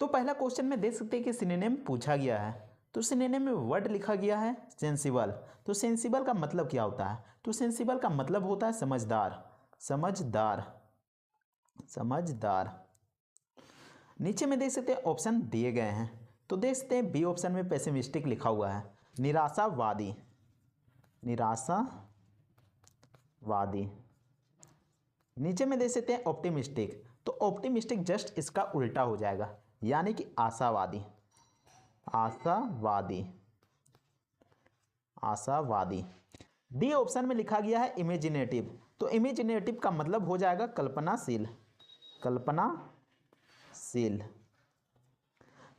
तो पहला क्वेश्चन में देख सकते हैं कि सिनोनिम पूछा गया है, तो सिनोनिम में वर्ड लिखा गया है सेंसिबल। तो सेंसिबल का मतलब क्या होता है? तो सेंसिबल का मतलब होता है समझदार, समझदार, समझदार। नीचे में देख सकते हैं ऑप्शन दिए गए हैं, तो देख सकते हैं बी ऑप्शन में पेसिमिस्टिक लिखा हुआ है, निराशावादी, निराशावादी। नीचे में देख सकते हैं ऑप्टिमिस्टिक, तो ऑप्टिमिस्टिक जस्ट इसका उल्टा हो जाएगा, यानी कि आशावादी, आशावादी, आशावादी। डी ऑप्शन में लिखा गया है इमेजिनेटिव, तो इमेजिनेटिव का मतलब हो जाएगा कल्पनाशील, कल्पनाशील।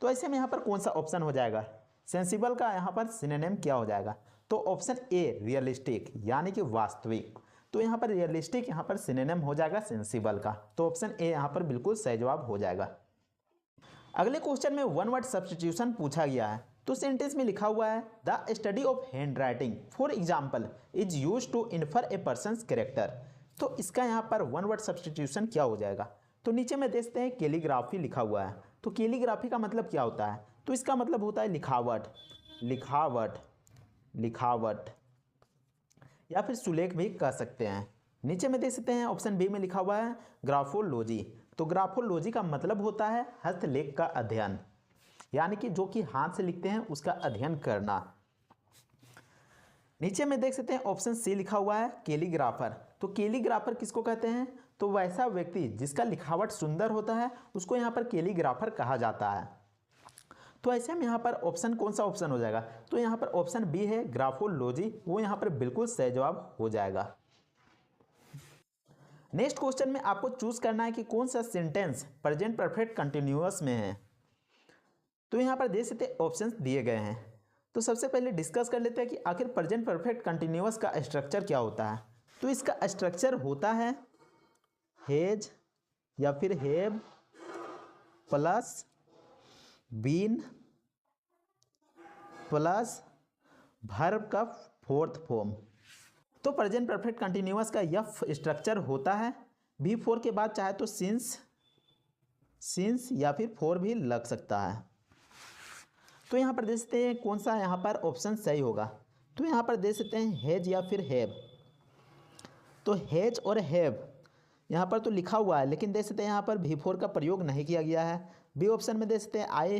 तो ऐसे में यहाँ पर कौन सा ऑप्शन हो जाएगा? सेंसिबल का यहाँ पर सिनोनिम क्या हो जाएगा? तो ऑप्शन ए रियलिस्टिक, यानी कि वास्तविक। तो यहाँ पर रियलिस्टिक यहाँ पर सिनोनिम हो जाएगा सेंसिबल का, तो ऑप्शन ए यहाँ पर बिल्कुल सही जवाब हो जाएगा। अगले क्वेश्चन में वन वर्ड सब्स्टिट्यूशन पूछा गया है, तो सेंटेंस में लिखा हुआ है the study of handwriting for example is use to infer a person's character. तो इसका यहाँ पर वन वर्ड सब्स्टिट्यूशन क्या हो जाएगा? तो नीचे में देखते हैं कैलीग्राफी लिखा हुआ है, तो कैलीग्राफी का मतलब क्या होता है? तो इसका मतलब होता है लिखावट, लिखावट, लिखावट, या फिर सुलेख भी कह सकते हैं। नीचे में देख सकते हैं ऑप्शन बी में लिखा हुआ है ग्राफोलॉजी, तो ग्राफोलॉजी का मतलब होता है हस्तलेख का अध्ययन, यानी कि जो कि हाथ से लिखते हैं उसका अध्ययन करना। नीचे में देख सकते हैं ऑप्शन सी लिखा हुआ है कैलीग्राफर, तो कैलीग्राफर किसको कहते हैं? तो वैसा व्यक्ति जिसका लिखावट सुंदर होता है उसको यहाँ पर कैलीग्राफर कहा जाता है। तो ऐसे में यहाँ पर ऑप्शन कौन सा ऑप्शन हो जाएगा? तो यहाँ पर ऑप्शन बी है ग्राफोलॉजी, वो यहाँ पर बिल्कुल सही जवाब हो जाएगा। नेक्स्ट क्वेश्चन में आपको चूज करना है कि कौन सा सेंटेंस प्रेजेंट परफेक्ट कंटिन्यूअस में है। तो यहाँ पर देख सकते ऑप्शंस दिए गए हैं, तो सबसे पहले डिस्कस कर लेते हैं कि आखिर प्रेजेंट परफेक्ट कंटिन्यूअस का स्ट्रक्चर क्या होता है। तो इसका स्ट्रक्चर होता है हैज या फिर have plus been plus verb का फोर्थ फॉर्म। तो प्रेजेंट परफेक्ट कंटिन्यूअस का यह स्ट्रक्चर होता है। बी फोर के बाद चाहे तो सिंस, सिंस या फिर फोर भी लग सकता है। तो यहाँ पर देख सकते हैं कौन सा यहाँ पर ऑप्शन सही होगा। तो यहाँ पर देख सकते हैं हैज या फिर हैव, तो हैज और हैव यहाँ पर तो लिखा हुआ है, लेकिन देख सकते हैं यहाँ पर भी फोर का प्रयोग नहीं किया गया है। बी ऑप्शन में देख सकते हैं आई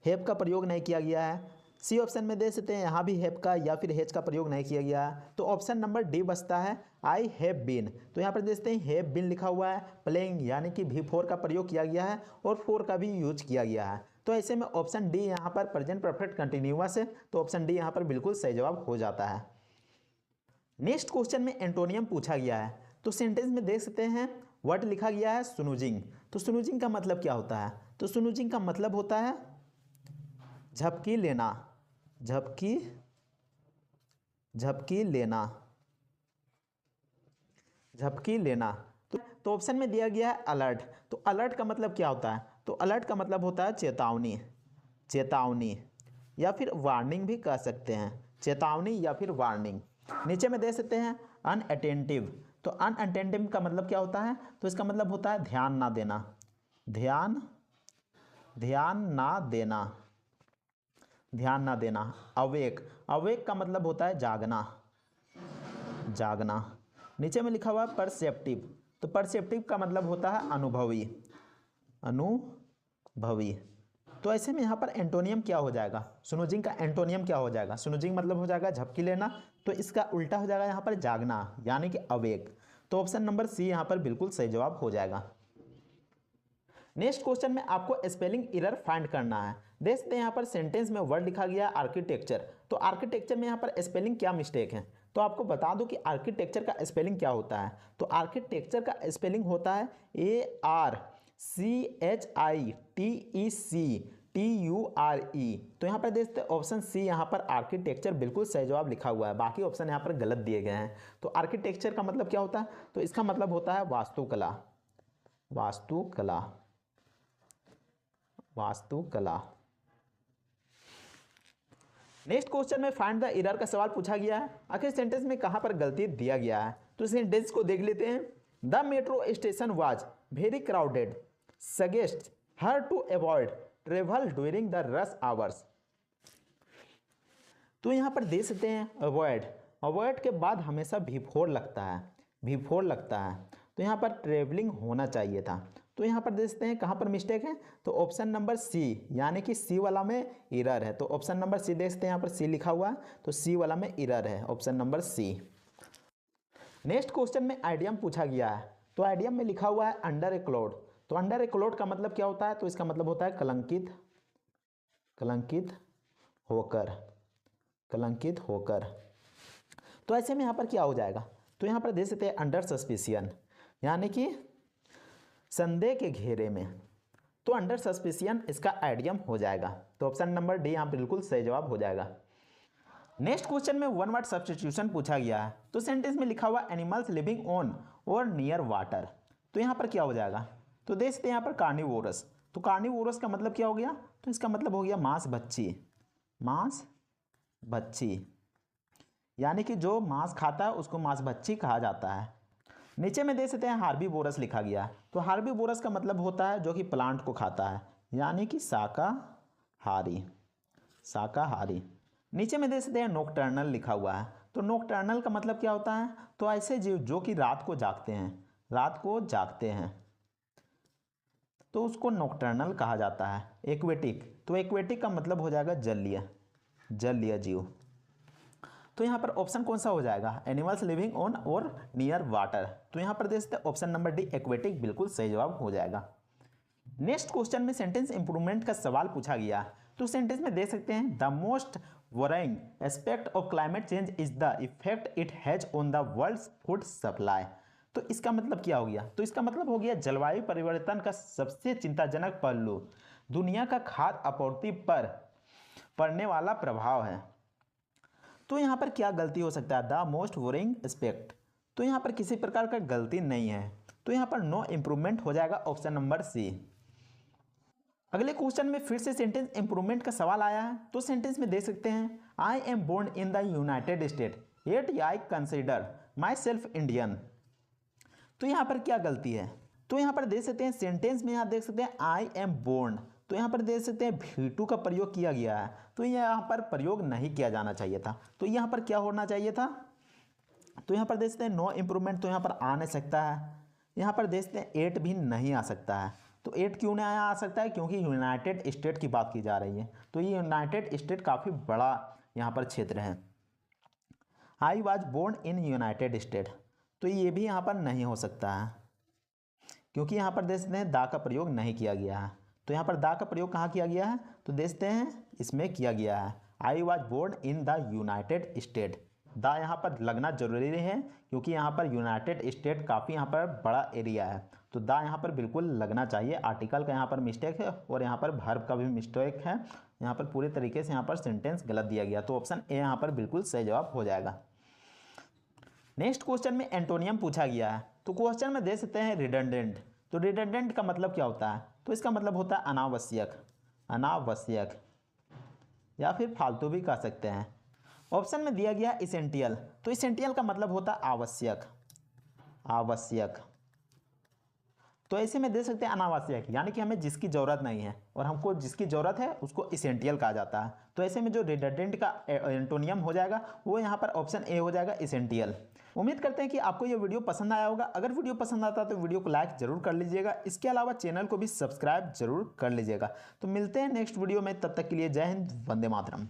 हैव का प्रयोग नहीं किया गया है। सी ऑप्शन में देख सकते हैं यहाँ भी हैव का या फिर हैज का प्रयोग नहीं किया गया है। तो ऑप्शन नंबर डी बचता है आई हैव बीन। तो यहाँ पर देख सकते हैं हैव बीन लिखा हुआ है, प्लेइंग यानी कि भी फोर का प्रयोग किया गया है और फोर का भी यूज किया गया है। तो ऐसे में ऑप्शन डी यहाँ पर प्रेजेंट परफेक्ट कंटिन्यूअस है, तो ऑप्शन डी यहाँ पर बिल्कुल सही जवाब हो जाता है। नेक्स्ट क्वेश्चन में एंटोनियम पूछा गया है, तो सेंटेंस में देख सकते हैं वर्ड लिखा गया है स्नूजिंग। तो स्नूजिंग का मतलब क्या होता है? तो स्नूजिंग का मतलब होता है झपकी लेना, झपकी, झपकी लेना, झपकी लेना। तो ऑप्शन में दिया गया है अलर्ट, तो अलर्ट का मतलब क्या होता है? तो अलर्ट का मतलब होता है चेतावनी, चेतावनी या फिर वार्निंग भी कह सकते हैं, चेतावनी या फिर वार्निंग। नीचे में दे सकते हैं अनअटेंटिव, तो अनअटेंटिव का मतलब क्या होता है? तो इसका मतलब होता है ध्यान ना देना, ध्यान, ध्यान ना देना, ध्यान ना देना। अवेक, अवेक का मतलब होता है जागना, जागना। नीचे में लिखा हुआ है परसेप्टिव, तो परसेप्टिव का मतलब होता है अनुभवी, अनुभवी। तो ऐसे में यहाँ पर एंटोनियम क्या हो जाएगा? स्नूजिंग का एंटोनियम क्या हो जाएगा? स्नूजिंग मतलब हो जाएगा झपकी लेना, तो इसका उल्टा हो जाएगा यहाँ पर जागना, यानी कि अवेक। तो ऑप्शन नंबर सी यहाँ पर बिल्कुल सही जवाब हो जाएगा। नेक्स्ट क्वेश्चन में आपको स्पेलिंग एरर फाइंड करना है। देख सकते हैं यहाँ पर सेंटेंस में वर्ड लिखा गया आर्किटेक्चर, तो आर्किटेक्चर में यहाँ पर स्पेलिंग क्या मिस्टेक है? तो आपको बता दूं कि आर्किटेक्चर का स्पेलिंग क्या होता है। तो आर्किटेक्चर का स्पेलिंग होता है ARCHITECTURE। तो यहाँ पर देख सकते हैं ऑप्शन सी यहाँ पर आर्किटेक्चर बिल्कुल सही जवाब लिखा हुआ है, बाकी ऑप्शन यहाँ पर गलत दिए गए हैं। तो आर्किटेक्चर का मतलब क्या होता है? तो इसका मतलब होता है वास्तुकला, वास्तुकला, वास्तुकला। नेक्स्ट क्वेश्चन में फाइंड द एरर का सवाल पूछा गया है। आखिर सेंटेंस में कहां पर गलती दिया गया है? तो सेंटेंस को देख लेते हैं। The metro station was very crowded, suggest her to avoid travel during the rush hours. तो यहाँ पर दे सकते हैं अवॉइड, अवॉइड के बाद हमेशा बिफोर लगता है, बिफोर लगता है, तो यहाँ पर ट्रेवलिंग होना चाहिए था। तो यहाँ पर दे सकते हैं कहाँ पर मिस्टेक है, तो ऑप्शन नंबर सी, यानी कि सी वाला में एरर है। तो ऑप्शन नंबर सी देख सकते हैं, यहाँ पर सी लिखा हुआ है, तो सी वाला में एरर है, option number C. Next question में आइडियम पूछा गया है, तो आइडियम में लिखा हुआ है अंडर ए क्लाउड। तो अंडर ए क्लाउड का मतलब क्या होता है, तो इसका मतलब होता है कलंकित, कलंकित होकर, कलंकित होकर। तो ऐसे में यहाँ पर क्या हो जाएगा, तो यहाँ पर दे सकते हैं अंडर सस्पिशियन, यानी कि संदेह के घेरे में। तो अंडर सस्पिशियन इसका आइडियम हो जाएगा। तो ऑप्शन नंबर डी यहाँ बिल्कुल सही जवाब हो जाएगा। नेक्स्ट क्वेश्चन में वन वर्ड सब्स्टिट्यूशन पूछा गया है। तो सेंटेंस में लिखा हुआ एनिमल्स लिविंग ऑन और नियर वाटर। तो यहाँ पर क्या हो जाएगा, तो देख सकते हैं यहाँ पर कार्निवोरस। तो कार्निवोरस का मतलब क्या हो गया, तो इसका मतलब हो गया मांस भक्षी, मांस भक्षी, यानी कि जो मांस खाता है उसको मांस भक्षी कहा जाता है। नीचे में देख सकते हैं हार्बीवोरस लिखा गया है। तो हार्बीवोरस का मतलब होता है जो कि प्लांट को खाता है, यानी कि शाकाहारी, शाकाहारी। नीचे में देख सकते हैं नॉकटर्नल लिखा हुआ है। तो नॉकटर्नल का मतलब क्या होता है, तो ऐसे जीव जो कि रात को जागते हैं, रात को जागते हैं, तो उसको नॉकटर्नल कहा जाता है। एक्वेटिक, तो एक्वेटिक का मतलब हो जाएगा जलीय, जलीय जीव। तो यहाँ पर ऑप्शन कौन सा हो जाएगा, एनिमल्स लिविंग ऑन और नियर वाटर। तो यहाँ पर देख सकते हैं ऑप्शन नंबर डी एक्वेटिक बिल्कुल सही जवाब हो जाएगा। नेक्स्ट क्वेश्चन में सेंटेंस इंप्रूवमेंट का सवाल पूछा गया। तो सेंटेंस में देख सकते हैं the most worrying aspect of climate change is the effect it has on the world's food supply. तो इसका मतलब क्या हो गया, तो इसका मतलब हो गया जलवायु परिवर्तन का सबसे चिंताजनक पहलू दुनिया का खाद्य आपूर्ति पर पड़ने वाला प्रभाव है। तो यहाँ पर क्या गलती हो सकता है, द मोस्ट वरिंग एस्पेक्ट। तो यहाँ पर किसी प्रकार का गलती नहीं है, तो यहाँ पर नो इंप्रूवमेंट हो जाएगा, ऑप्शन नंबर सी। अगले क्वेश्चन में फिर से सेंटेंस इंप्रूवमेंट का सवाल आया है। तो सेंटेंस में देख सकते हैं I am born in the United State yet I consider myself Indian. तो यहाँ पर क्या गलती है, तो यहाँ पर देख सकते हैं सेंटेंस में यहाँ देख सकते हैं आई एम बोर्न, तो यहाँ पर देख सकते हैं V2 का प्रयोग किया गया है। तो यहाँ पर प्रयोग नहीं किया जाना चाहिए था, तो यहाँ पर क्या होना चाहिए था, तो यहाँ पर देख सकते हैं नो इंप्रूवमेंट, तो यहाँ पर आ नहीं सकता है। यहाँ पर देख सकते हैं 8 भी नहीं आ सकता है। तो 8 क्यों नहीं आ सकता है, क्योंकि यूनाइटेड स्टेट की बात की जा रही है। तो ये यूनाइटेड स्टेट काफ़ी बड़ा यहाँ पर क्षेत्र है। I was born in United State, तो ये भी यहाँ पर नहीं हो सकता है, क्योंकि यहाँ पर देख सकते हैं दा का प्रयोग नहीं किया गया है। तो यहाँ पर दा का प्रयोग कहाँ किया गया है, तो देखते हैं इसमें किया गया है I was born in the United State. दा यहाँ पर लगना जरूरी है, क्योंकि यहाँ पर यूनाइटेड स्टेट काफ़ी यहाँ पर बड़ा एरिया है। तो दा यहाँ पर बिल्कुल लगना चाहिए। आर्टिकल का यहाँ पर मिस्टेक है और यहाँ पर वर्ब का भी मिस्टेक है। यहाँ पर पूरे तरीके से यहाँ पर सेंटेंस गलत दिया गया। तो ऑप्शन ए यहाँ पर बिल्कुल सही जवाब हो जाएगा। नेक्स्ट क्वेश्चन में एंटोनियम पूछा गया है। तो क्वेश्चन में दे सकते हैं रिडंडेंट। तो रिडंडेंट का मतलब क्या होता है, तो इसका मतलब होता है अनावश्यक, अनावश्यक या फिर फालतू भी कह सकते हैं। ऑप्शन में दिया गया इसेंटियल। तो इसेंटियल का मतलब होता है आवश्यक, आवश्यक। तो ऐसे में दे सकते हैं अनावश्यक, यानी कि हमें जिसकी ज़रूरत नहीं है और हमको जिसकी ज़रूरत है उसको इसेंटियल कहा जाता है। तो ऐसे में जो रिडंडेंट का एंटोनियम हो जाएगा वो यहाँ पर ऑप्शन ए हो जाएगा, इसेंटियल। उम्मीद करते हैं कि आपको ये वीडियो पसंद आया होगा। अगर वीडियो पसंद आता है तो वीडियो को लाइक जरूर कर लीजिएगा। इसके अलावा चैनल को भी सब्सक्राइब जरूर कर लीजिएगा। तो मिलते हैं नेक्स्ट वीडियो में, तब तक के लिए जय हिंद, वंदे मातरम।